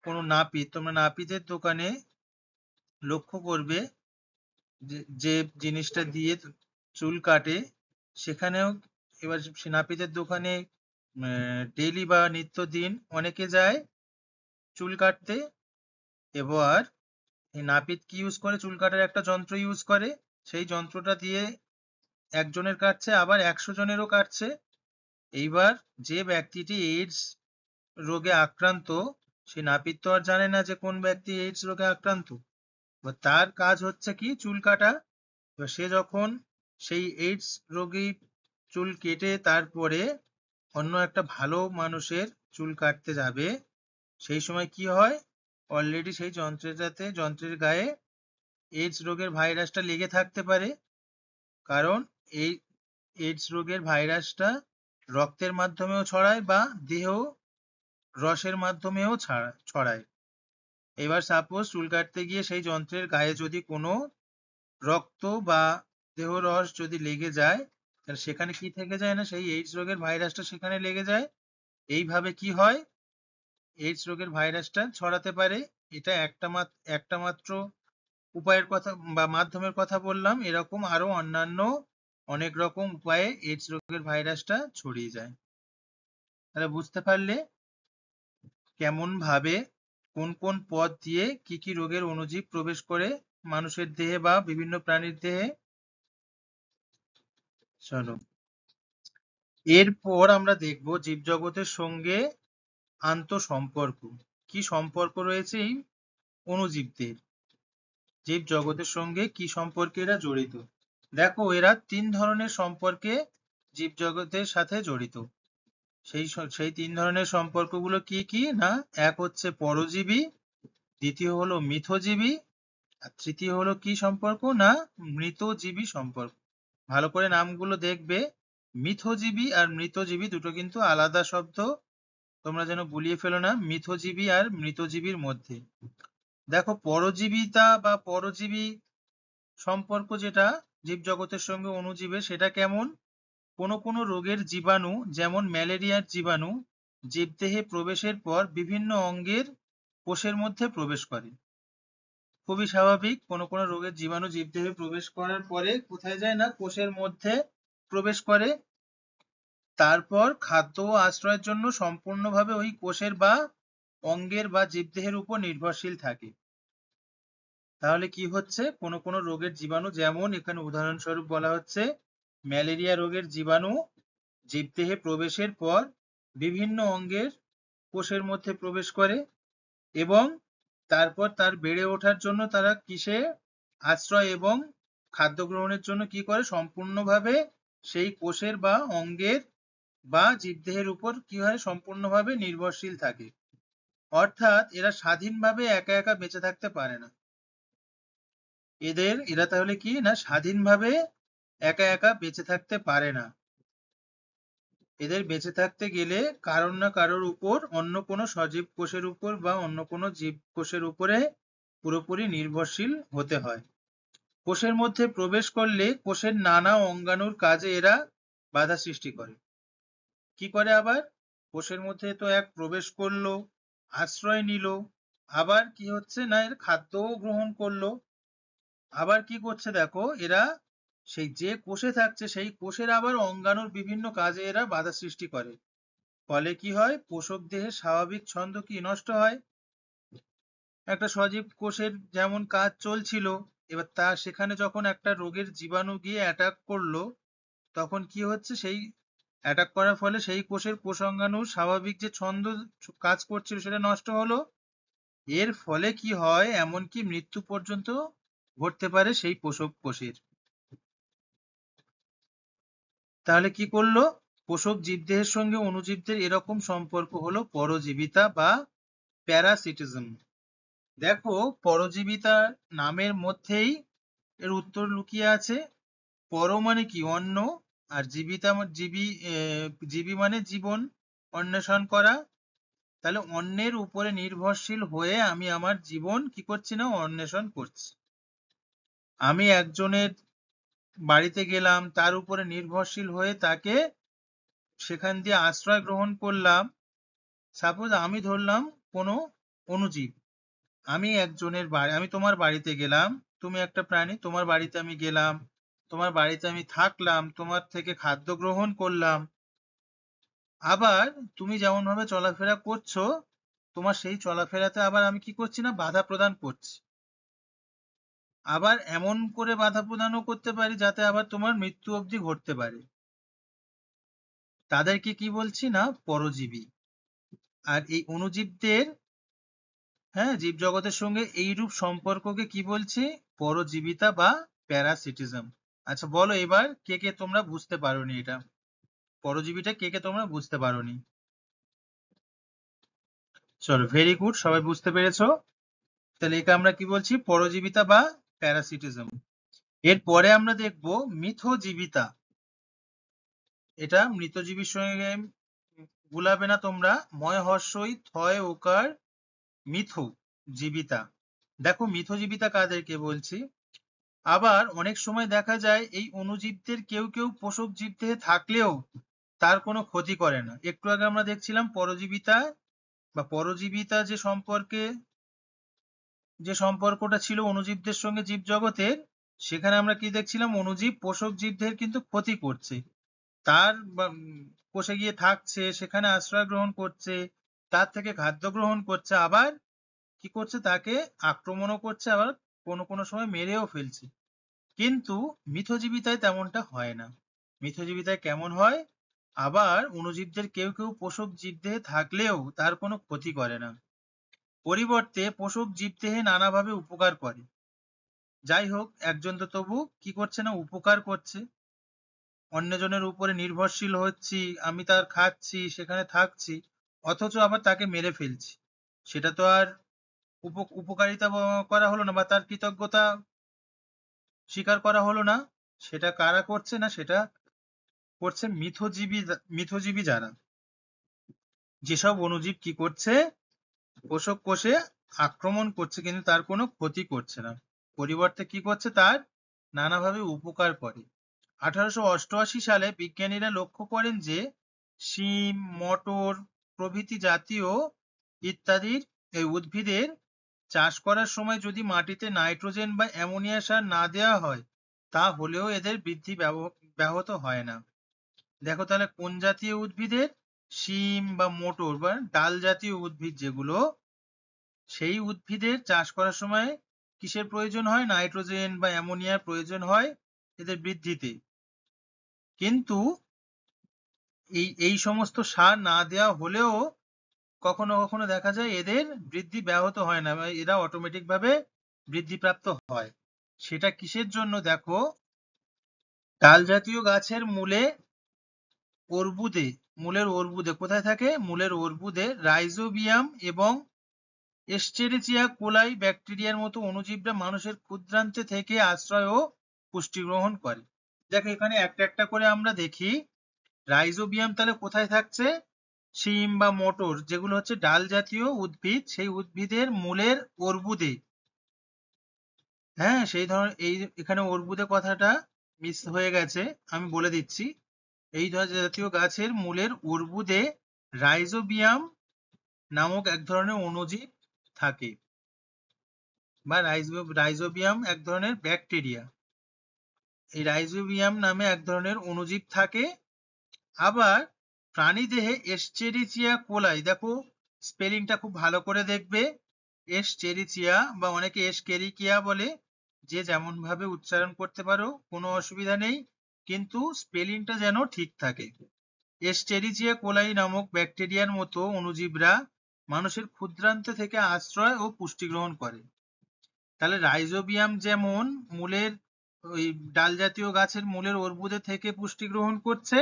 Speaker 1: কোনো নাপিত, তোমরা নাপিতের দোকানে লক্ষ্য করবে যে জিনিসটা দিয়ে চুল কাটে সেখানেও এবার সে নাপিতের দোকানে ডেইলি বা নিত্যদিন অনেকে যায় চুল কাটতে। এবার এই নাপিত কি ইউজ করে, চুল কাটার একটা যন্ত্র ইউজ করে, সেই যন্ত্রটা দিয়ে একজনের কাটছে আবার 100 জনেরও কাটছে। এইবার যে ব্যক্তিটি এইডস রোগে আক্রান্ত, সে নাপিত তো আর জানে না যে কোন ব্যক্তি এইডস রোগে আক্রান্ত। তার কাজ হচ্ছে কি চুল কাটা। এবার সে যখন সেই এইডস রোগী চুল কেটে তারপরে অন্য একটা ভালো মানুষের চুল কাটতে যাবে, সেই সময় কি হয়, অলরেডি সেই যন্ত্রের গায়ে এইডস রোগের ভাইরাসটা লেগে থাকতে পারে। কারণ এই এইডস রোগের ভাইরাসটা রক্তের মাধ্যমেও ছড়ায় বা দেহ রসের মাধ্যমেও ছড়ায়। এবার সাপোজ চুল কাটতে গিয়ে সেই যন্ত্রের গায়ে যদি কোনো রক্ত বা দেহ রস যদি লেগে যায়, তাহলে সেখানে কি থেকে যায় না, সেই এইডস রোগের ভাইরাসটা সেখানে লেগে যায়। এইভাবে কি হয়, এইডস রোগের ভাইরাসটা ছড়াতে পারে। এটা একটা মাত্র উপায়ের কথা বা মাধ্যমের কথা বললাম, এরকম আরো অন্যান্য অনেক রকম উপায়ে এইডস রোগের ভাইরাসটা ছড়িয়ে যায়। তাহলে বুঝতে পারলে কেমন ভাবে কোন কোন পথ দিয়ে কি কি রোগের অণুজীব প্রবেশ করে মানুষের দেহে বা বিভিন্ন প্রাণীর দেহে। চলো, এরপর আমরা দেখব জীবজগতের সঙ্গে আন্তঃসম্পর্ক। কি সম্পর্ক রয়েছে এই অণুজীবদের, জীবজগতের সঙ্গে কি সম্পর্কে এরা জড়িত। দেখো, এরা 3 ধরনের সম্পর্কে জীবজগতের সাথে জড়িত। সেই 3 ধরনের সম্পর্কগুলো কি কি না, এক হচ্ছে পরজীবী, দ্বিতীয় হলো মিথজীবী, আর তৃতীয় হলো কি সম্পর্ক না, মৃতজীবী সম্পর্ক। ভালো করে নামগুলো দেখবে, মিথজীবী আর মৃতজীবী দুটো কিন্তু আলাদা শব্দ, তোমরা যেন গুলিয়ে ফেলো না মিথজীবী আর মৃতজীবীর মধ্যে। দেখো, পরজীবিতা বা পরজীবী সম্পর্ক যেটা জীবজগতের সঙ্গে অণুজীবের, সেটা কেমন, কোনো কোনো রোগের জীবাণু যেমন ম্যালেরিয়ার জীবাণু জীবদেহে প্রবেশের পর বিভিন্ন অঙ্গের কোষের মধ্যে প্রবেশ করে। খুবই স্বাভাবিক, কোনো কোনো রোগের জীবাণু জীবদেহে প্রবেশ করার পরে কোথায় যায় না, কোষের মধ্যে প্রবেশ করে। তারপর খাদ্য ও আশ্রয়ের জন্য সম্পূর্ণভাবে ওই কোষের বা অঙ্গের বা জীবদেহের উপর নির্ভরশীল থাকে। তাহলে কি হচ্ছে, কোনো কোনো রোগের জীবাণু, যেমন এখানে উদাহরণস্বরূপ বলা হচ্ছে ম্যালেরিয়া রোগের জীবাণু জীবদেহে প্রবেশের পর বিভিন্ন অঙ্গের কোষের মধ্যে প্রবেশ করে এবং তারপর তার বেড়ে ওঠার জন্য তারা কিসে আশ্রয় এবং খাদ্য গ্রহণের জন্য কি করে, সম্পূর্ণভাবে সেই কোষের বা অঙ্গের বা জীবদেহের উপর কি হয়, সম্পূর্ণভাবে নির্ভরশীল থাকে। অর্থাৎ এরা স্বাধীনভাবে একা একা বেঁচে থাকতে পারে না। এরা তাহলে কি না, স্বাধীনভাবে একা একা বেঁচে থাকতে পারে না। এদের বেঁচে থাকতে গেলে কারোর না কারোর উপর, অন্য কোনো সজীব কোষের উপর বা অন্য কোনো জীব কোষের উপরে পুরোপুরি নির্ভরশীল হতে হয়। কোষের মধ্যে প্রবেশ করলে কোষের নানা অঙ্গাণুর কাজে এরা বাধা সৃষ্টি করে। কি করে আবার, কোষের মধ্যে তো এক প্রবেশ করলো, আশ্রয় নিল, আবার কি হচ্ছে না, এর খাদ্যও গ্রহণ করলো, আবার কি করছে দেখো, এরা সেই যে কোষে থাকছে সেই কোষের আবার অঙ্গাণুর বিভিন্ন কাজে এরা বাধা সৃষ্টি করে। ফলে কি হয়, পোষক দেহের স্বাভাবিক ছন্দ কি নষ্ট হয়। একটা সজীব কোষের যেমন কাজ চলছিল, এবার সেখানে যখন একটা রোগের জীবাণু গিয়ে অ্যাটাক করলো, তখন কি হচ্ছে, সেই অ্যাটাক করার ফলে সেই কোষের কোষাঙ্গাণুর স্বাভাবিক যে ছন্দ কাজ করছিল সেটা নষ্ট হলো। এর ফলে কি হয়, এমনকি মৃত্যু পর্যন্ত ঘটতে পারে সেই পোষক কোষের। তাহলে কি করলো, পোষক জীবদেহের সঙ্গে অণুজীবদের এরকম সম্পর্ক হলো পরজীবিতা বা প্যারাসিটিজম। দেখো, পরজীবিতা নামের মধ্যেই এর উত্তর লুকিয়ে আছে। পর মানে কি, অন্য, আর জীবী মানে জীবন অন্বেষণ করা। তাহলে অন্যের উপরে নির্ভরশীল হয়ে আমি আমার জীবন কি করছি না, অন্বেষণ করছি। আমি একজনের বাড়িতে গেলাম, তার উপরে নির্ভরশীল হয়ে তাকে সেখান দিয়ে আশ্রয় গ্রহণ করলাম। সাপোজ আমি ধরলাম কোনো অণুজীব, আমি তোমার বাড়িতে গেলাম, তুমি একটা প্রাণী, তোমার বাড়িতে আমি গেলাম, তোমার বাড়িতে আমি থাকলাম, তোমার থেকে খাদ্য গ্রহণ করলাম। আবার তুমি যেমন ভাবে চলাফেরা করছো, তোমার সেই চলাফেরাতে আবার আমি কি করছি না, বাধা প্রদান করছি। আবার এমন করে বাধা প্রদানও করতে পারি যাতে আবার তোমার মৃত্যু অবধি ঘটতে পারে। তাদেরকে কি বলছি না, পরজীবী। আর এই অণুজীবদের, হ্যাঁ, জীবজগতের সঙ্গে এইরূপ সম্পর্ককে কি বলছি, পরজীবিতা বা প্যারাসিটিজম। আচ্ছা বলো এবার, কে কে তোমরা বুঝতে পারোনি এটা, পরজীবীটা কে কে তোমরা বুঝতে পারোনি? চলো, ভেরি গুড, সবাই বুঝতে পেরেছো। তাহলে একে আমরা কি বলছি, পরজীবিতা বা প্যারাসিটিজম। এরপরে আমরা দেখবো মিথজীবিতা। এটা মৃতজীবীর সঙ্গে গুলাবে না তোমরা, ময় হর্ষই থয় ওকার, মিথ জীবিতা। দেখো মিথজীবিতা কাদেরকে বলছি। আবার অনেক সময় দেখা যায় এই অণুজীবদের কেউ কেউ পোষক জীবদেহে থাকলেও তার কোনো ক্ষতি করে না। একটু আগে আমরা দেখছিলাম পরজীবিতা বা পরজীবিতা যে সম্পর্কটা ছিল অণুজীবদের সঙ্গে জীবজগতের, সেখানে আমরা কি দেখছিলাম, অণুজীব পোষক জীবদের কিন্তু ক্ষতি করছে। তার কোষে গিয়ে থাকছে, সেখানে আশ্রয় গ্রহণ করছে, তার থেকে খাদ্য গ্রহণ করছে, আবার কি করছে, তাকে আক্রমণও করছে, আবার কোনো কোনো সময় মেরেও ফেলছে। কিন্তু মিথজীবিতায় তেমনটা হয় না। মিথজীবিতায় কেমন হয়, আবার অণুজীবদের কেউ কেউ পোষক জীবদেহে থাকলেও তার কোনো ক্ষতি করে না, পরিবর্তে পোষক জীবদেহে নানাভাবে উপকার করে। যাই হোক, একজন তো তবু কি করছে না, উপকার করছে। অন্যজনের উপরে নির্ভরশীল হচ্ছি, আমি তার খাচ্ছি, সেখানে থাকছি, অথচ আবার তাকে মেরে ফেলছি। সেটা তো আর উপকারিতা করা হলো না, বা তার কৃতজ্ঞতা স্বীকার করা হলো না। সেটা কারা করছে না, সেটা করছে মিথজীবী যারা, যেসব অণুজীব কি করছে, পোষক কোষে আক্রমণ করছে কিন্তু তার কোনো ক্ষতি করছে না, পরিবর্তে কি করছে, তার নানাভাবে উপকার করে। 1888 সালে বিজ্ঞানীরা লক্ষ্য করেন যে শিম, মটর প্রভৃতি জাতীয় ইত্যাদির এই উদ্ভিদের চাষ করার সময় যদি মাটিতে নাইট্রোজেন বা অ্যামোনিয়া সার না দেওয়া হয়, তা হলেও এদের বৃদ্ধি ব্যাহত হয় না। দেখো তাহলে কোন জাতীয় উদ্ভিদের, শিম বা মটর বা ডাল জাতীয় উদ্ভিদ যেগুলো, সেই উদ্ভিদের চাষ করার সময় কিসের প্রয়োজন হয়, নাইট্রোজেন বা অ্যামোনিয়ার প্রয়োজন হয় এদের বৃদ্ধিতে। কিন্তু এই এই সমস্ত সার না দেওয়া হলেও কখনো কখনো দেখা যায় এদের বৃদ্ধি ব্যাহত হয় না, এরা অটোমেটিক ভাবে বৃদ্ধিপ্রাপ্ত হয়। সেটা কিসের জন্য, দেখো ডাল জাতীয় গাছের মূলের অর্বুদে কোথায় থাকে, মূলের অর্বুদে রাইজোবিয়াম এবং এস্চেরিচিয়া কোলাই ব্যাকটেরিয়ার মতো অণুজীবরা মানুষের ক্ষুদ্রান্তে থেকে আশ্রয় ও পুষ্টি গ্রহণ করে। দেখো এখানে একটা একটা করে আমরা দেখি। রাইজোবিয়াম তাহলে কোথায় থাকছে, শিম বা মটর যেগুলো হচ্ছে ডাল জাতীয় উদ্ভিদ, সেই উদ্ভিদের মূলের অর্বুদে। হ্যাঁ, সেই ধরনের এই এখানে অর্বুদে কথাটা মিস হয়ে গেছে, আমি বলে দিচ্ছি। এই জাতীয় গাছের মূলের অর্বুদে রাইজোবিয়াম নামক এক ধরনের অণুজীব থাকে, বা রাইজোবিয়াম এক ধরনের ব্যাকটেরিয়া। এই রাইজোবিয়াম নামে এক ধরনের অণুজীব থাকে। আবার প্রাণীদেহে এস্চেরিচিয়া কোলাই, দেখো স্পেলিংটা খুব ভালো করে দেখবে, এস্চেরিচিয়া বা অনেকে এসকেরিকিয়া বলে, যে যেমন ভাবে উচ্চারণ করতে পারো কোনো অসুবিধা নেই, কিন্তু স্পেলিংটা যেন ঠিক থাকে। এস্চেরিচিয়া কোলাই নামক ব্যাকটেরিয়ার মতো অণুজীবরা মানুষের ক্ষুদ্রান্ত থেকে আশ্রয় ও পুষ্টি গ্রহণ করে। তাহলে রাইজোবিয়াম যেমন মূলের ওই ডাল জাতীয় গাছের মূলের অর্বুদে থেকে পুষ্টি গ্রহণ করছে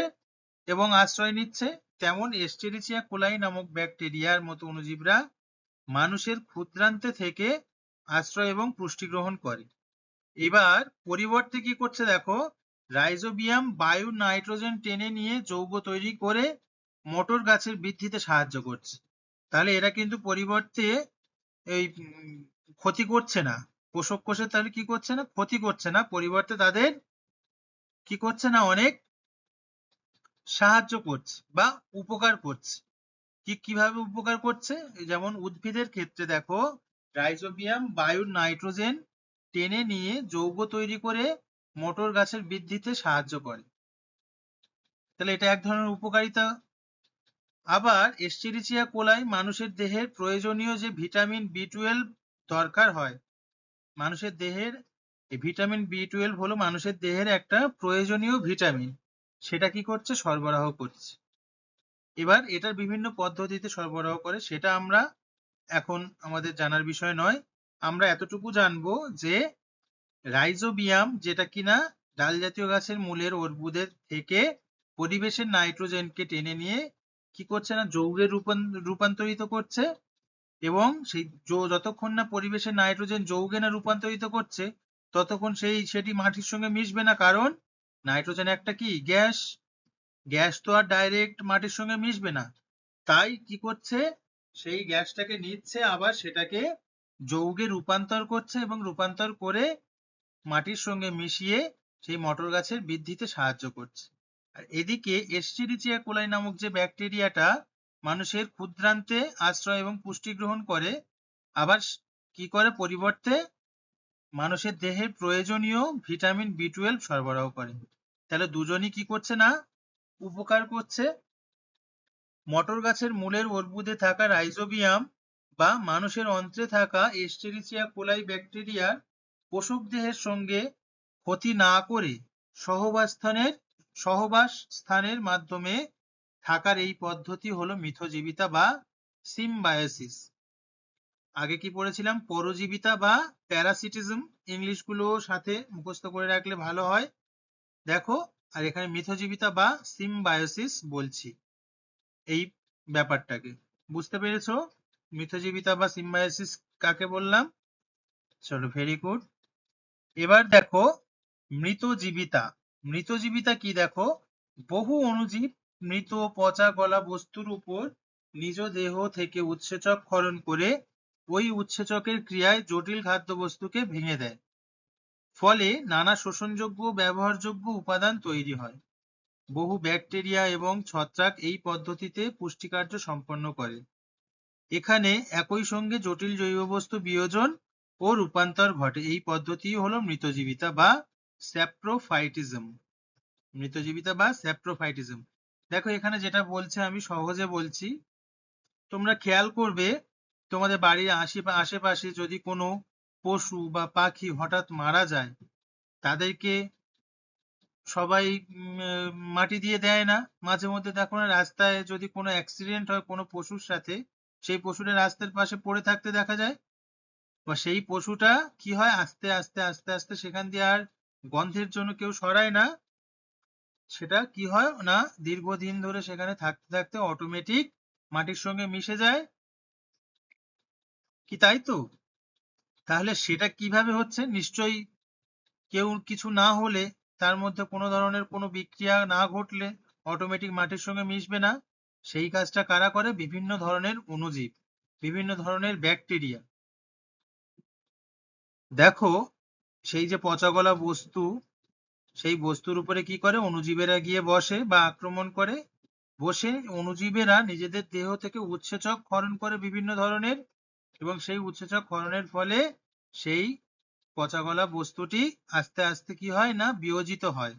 Speaker 1: এবং আশ্রয় নিচ্ছে, তেমন এস্চেরিচিয়া কোলাই নামক ব্যাকটেরিয়ার মতো অণুজীবরা মানুষের ক্ষুদ্রান্তে থেকে আশ্রয় এবং পুষ্টি গ্রহণ করে। এবার পরিবর্তে কি করছে দেখো, রাইজোবিয়াম বায়ু নাইট্রোজেন টেনে নিয়ে যৌগ তৈরি করে মটর গাছের বৃদ্ধিতে সাহায্য করছে। তাহলে এরা কিন্তু পরিবর্তে এই ক্ষতি করছে না, পোষক কোষের তাহলে কি করছে না, ক্ষতি করছে না, পরিবর্তে তাদের কি করছে না, অনেক সাহায্য করছে বা উপকার করছে। কিভাবে উপকার করছে, যেমন উদ্ভিদের ক্ষেত্রে দেখো রাইজোবিয়াম বায়ুর নাইট্রোজেন টেনে নিয়ে যৌগ তৈরি করে মটর গাছের বৃদ্ধিতে সাহায্য করে। তাহলে এটা এক ধরনের উপকারিতা। আবার এস্চেরিচিয়া কোলাই মানুষের দেহের প্রয়োজনীয় যে ভিটামিন বি টুয়েলভ দরকার হয়, মানুষের দেহের এই ভিটামিন বি টুয়েলভ হলো মানুষের দেহের একটা প্রয়োজনীয় ভিটামিন, সেটা কি করছে? সরবরাহ করছে। এবার এটার বিভিন্ন পদ্ধতিতে সরবরাহ করে, সেটা আমরা এখন আমাদের জানার বিষয় নয়। আমরা এতটুকু জানবো যে রাইজোবিয়াম, যেটা কিনা ডাল জাতীয় গাছের মূলের অর্বুদের থেকে পরিবেশের নাইট্রোজেনকে টেনে নিয়ে কি করছে না যৌগে রূপান্তরিত করছে, এবং সেই যতক্ষণ না পরিবেশের নাইট্রোজেন যৌগে না রূপান্তরিত করছে ততক্ষণ সেটি মাটির সঙ্গে মিশবে না, কারণ নাইট্রোজেন একটা কি গ্যাস, গ্যাস তো আর ডাইরেক্ট মাটির সঙ্গে মিশবে না। তাই কি করছে? সেই গ্যাসটাকে নিচ্ছে, আবার সেটাকে যৌগে রূপান্তর করছে এবং রূপান্তর করে মাটির সঙ্গে মিশিয়ে সেই মটর গাছের বৃদ্ধিতে সাহায্য করছে। আর এদিকে এস্চেরিচিয়া কোলাই নামক যে ব্যাকটেরিয়াটা মানুষের ক্ষুদ্রান্তে আশ্রয় এবং পুষ্টি গ্রহণ করে, আবার কি করে? পরিবর্তে মানুষের দেহের প্রয়োজনীয় ভিটামিন বি টুয়েলভ সরবরাহ করে। তাহলে দুজনই কি করছে না উপকার করছে। মটর গাছের মূলের অর্বুদে থাকা রাইজোবিয়াম বা মানুষের অন্ত্রে থাকা এস্চেরিচিয়া কোলাই ব্যাকটেরিয়ার পোষক দেহের সঙ্গে ক্ষতি না করে সহবাস স্থানের মাধ্যমে থাকার এই পদ্ধতি হলো মিথজীবিতা বা সিম্বায়োসিস। আগে কি পড়েছিলাম? পরজীবিতা বা প্যারাসিটিজম। ইংলিশ গুলো সাথে মুখস্থ করে রাখলে ভালো হয়। দেখো, আর এখানে মিথজীবিতা বা সিম্বায়োসিস বলছি এই ব্যাপারটাকে। বুঝতে পেরেছো মিথজীবিতা বা সিম্বায়োসিস কাকে বললাম? চলো, ভেরি গুড। এবার দেখো মৃতজীবিতা। মৃতজীবিতা কি? দেখো, বহু অণুজীব মৃত পচা গলা বস্তুর উপর নিজ দেহ থেকে উৎসেচক ক্ষরণ করে ওই উৎসেচকের ক্রিয়ায় জটিল খাদ্যবস্তুকে ভেঙে দেয়। ফলে নানা শোষণযোগ্য ব্যবহারযোগ্য উপাদান তৈরি হয়। বহু ব্যাকটেরিয়া এবং ছত্রাক এই পদ্ধতিতে পুষ্টিকার্য সম্পন্ন করে। এখানে একই সঙ্গে জটিল জৈব বস্তু বিয়োজন ও রূপান্তর ঘটে। এই পদ্ধতি হলো মৃতজীবিতা বা স্যাপ্রোফাইটিজম। মৃতজীবিতা বা স্যাপ্রোফাইটিজম। দেখো, এখানে যেটা বলছে আমি সহজে বলছি, তোমরা খেয়াল করবে তোমাদের বাড়ির আশেপাশে যদি কোনো পশু বা পাখি হঠাৎ মারা যায়, তাদেরকে সবাই মাটি দিয়ে দেয় না? মাঝে মধ্যে দেখো না, রাস্তায় যদি কোনো অ্যাক্সিডেন্ট হয় কোনো পশুর সাথে, সেই পশুটা রাস্তার পাশে পড়ে থাকতে দেখা যায়, বা সেই পশুটা কি হয়, আস্তে আস্তে আস্তে আস্তে সেখান দিয়ে আর গন্ধের জন্য কেউ সরায় না, সেটা কি হয় না দীর্ঘদিন ধরে সেখানে থাকতে থাকতে অটোমেটিক মাটির সঙ্গে মিশে যায়, কি তাই তো? তাহলে সেটা কিভাবে হচ্ছে? নিশ্চয়ই কেউ কিছু না হলে, তার মধ্যে কোনো ধরনের কোনো বিক্রিয়া না ঘটলে অটোমেটিক মাটির সঙ্গে মিশবে না। সেই কাজটা কারা করে? বিভিন্ন ধরনের অণুজীব, বিভিন্ন ধরনের ব্যাকটেরিয়া। দেখো, সেই যে পচা গলা বস্তু, সেই বস্তুর উপরে কি করে? অণুজীবেরা গিয়ে বসে বা আক্রমণ করে। বসে অণুজীবেরা নিজেদের দেহ থেকে উৎসেচক ক্ষরণ করে বিভিন্ন ধরনের, এবং সেই উৎসেচক ক্ষরণের ফলে সেই পচা গলা বস্তুটি আস্তে আস্তে কি হয় না বিয়োজিত হয়,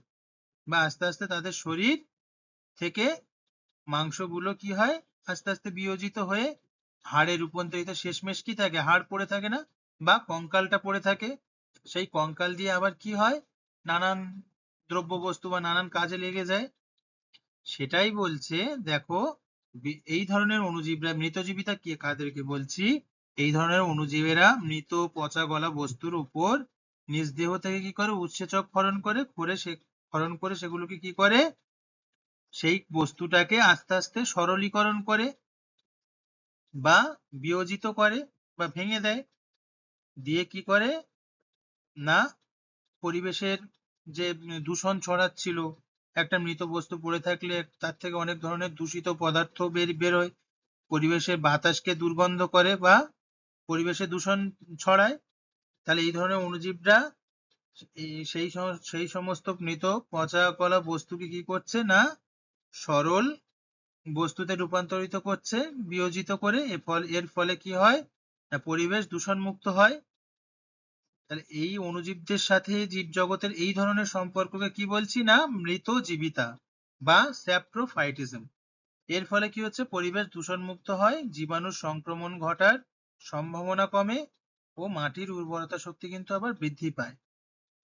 Speaker 1: বা আস্তে আস্তে তাদের শরীর থেকে মাংসগুলো কি হয় আস্তে আস্তে বিয়োজিত হয়ে হাড়ে রূপান্তরিত। শেষমেশ কি থাকে? হাড় পড়ে থাকে না, বা কঙ্কালটা পড়ে থাকে। সেই কঙ্কাল দিয়ে আবার কি হয়? নানান দ্রব্য বস্তু বা নানান কাজে লেগে যায়। সেটাই বলছে, দেখো, এই ধরনের অণুজীবরা মৃতজীবিতা কে কাদেরকে বলছি? এই ধরনের অণুজীবেরা মৃত পচা গলা বস্তুর উপর নিজ দেহ থেকে কি করে? উৎসেচক ক্ষরণ করে সেগুলোকে কি করে? সেই বস্তুটাকে আস্তে আস্তে সরলীকরণ করে বা বিয়োজিত করে বা ভেঙে দেয়। দিয়ে কি করে না পরিবেশের যে দূষণ ছড়াচ্ছিল, একটা মৃত বস্তু পড়ে থাকলে তার থেকে অনেক ধরনের দূষিত পদার্থ বেরোয়, পরিবেশের বাতাসকে দুর্গন্ধ করে বা পরিবেশে দূষণ ছড়ায়। তাহলে এই ধরনের অণুজীবরা সেই সমস্ত মৃত পচা গলা বস্তুকে কি করছে না সরল বস্তুতে রূপান্তরিত করছে বিয়োজিত করে। এর ফলে কি হয়? পরিবেশ দূষণ মুক্ত হয়। তাহলে এই অণুজীবদের সাথে জীবজগতের এই ধরনের সম্পর্ককে কি বলছি না মৃত জীবিতা বা স্যাপ্রোফাইটিজম। এর ফলে কি হচ্ছে পরিবেশ দূষণ মুক্ত হয়, জীবাণুর সংক্রমণ ঘটার সম্ভাবনা কমে ও মাটির উর্বরতা শক্তি কিন্তু আবার বৃদ্ধি পায়।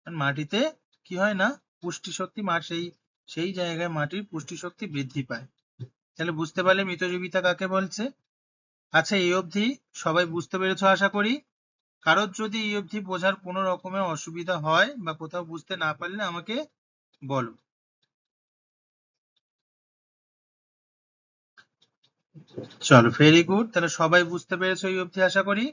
Speaker 1: আর মাটিতে কি হয় না পুষ্টি শক্তি সেই সেই জায়গায় মাটির পুষ্টি শক্তি বৃদ্ধি পায়। তাহলে বুঝতে পারলে মৃতজীবিতা কাকে বলছে। আচ্ছা, এই অবধি সবাই বুঝতে পেরেছো আশা করি। কারোর যদি এই অবধি বোঝার কোনো রকমের অসুবিধা হয় বা কোথাও বুঝতে না পারলে আমাকে বলো। চলো, ভেরি গুড, তাহলে সবাই বুঝতে পেরেছো এই অবধি আশা করি।